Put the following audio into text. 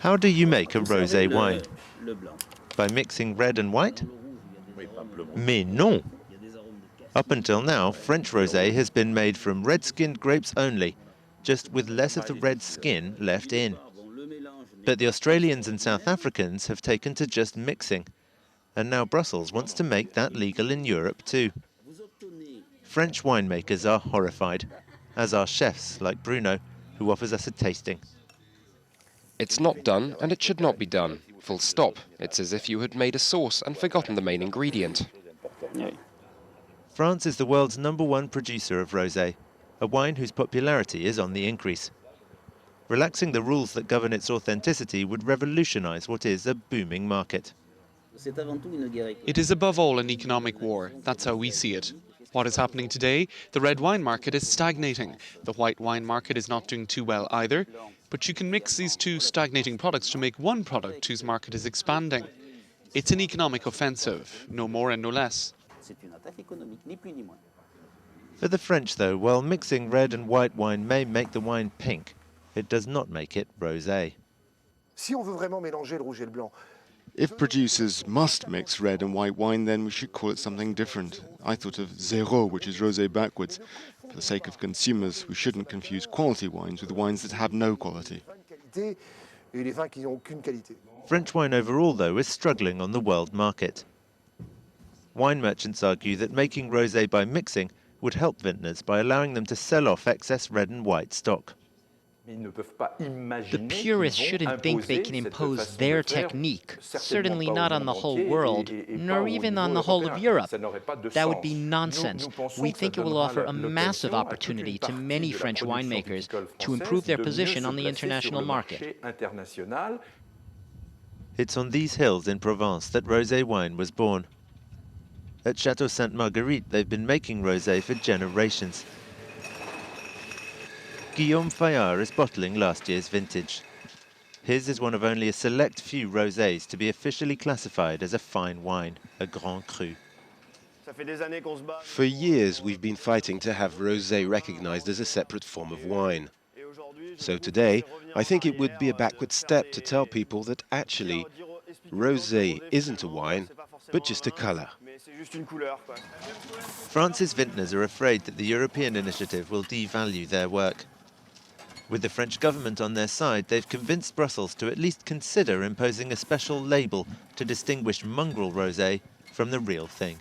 How do you make a rosé wine? By mixing red and white? Mais non! Up until now, French rosé has been made from red-skinned grapes only, just with less of the red skin left in. But the Australians and South Africans have taken to just mixing, and now Brussels wants to make that legal in Europe too. French winemakers are horrified, as are chefs like Bruno, who offers us a tasting. It's not done, and it should not be done. Full stop. It's as if you had made a sauce and forgotten the main ingredient. France is the world's #1 producer of rosé, a wine whose popularity is on the increase. Relaxing the rules that govern its authenticity would revolutionize what is a booming market. It is above all an economic war. That's how we see it. What is happening today? The red wine market is stagnating. The white wine market is not doing too well either. But you can mix these two stagnating products to make one product whose market is expanding. It's an economic offensive, no more and no less. For the French, though, while mixing red and white wine may make the wine pink, it does not make it rosé. If producers must mix red and white wine, then we should call it something different. I thought of zéro, which is rosé backwards. For the sake of consumers, we shouldn't confuse quality wines with wines that have no quality. French wine overall, though, is struggling on the world market. Wine merchants argue that making rosé by mixing would help vintners by allowing them to sell off excess red and white stock. The purists shouldn't think they can impose their technique, certainly not on the whole world, nor even on the whole of Europe. That would be nonsense. We think it will offer a massive opportunity to many French winemakers to improve their position on the international market. It's on these hills in Provence that rosé wine was born. At Château Sainte Marguerite, they've been making rosé for generations. Guillaume Fayard is bottling last year's vintage. His is one of only a select few rosés to be officially classified as a fine wine, a Grand Cru. For years, we've been fighting to have rosé recognized as a separate form of wine. So today, I think it would be a backward step to tell people that actually, rosé isn't a wine, but just a color. France's vintners are afraid that the European initiative will devalue their work. With the French government on their side, they've convinced Brussels to at least consider imposing a special label to distinguish mongrel rosé from the real thing.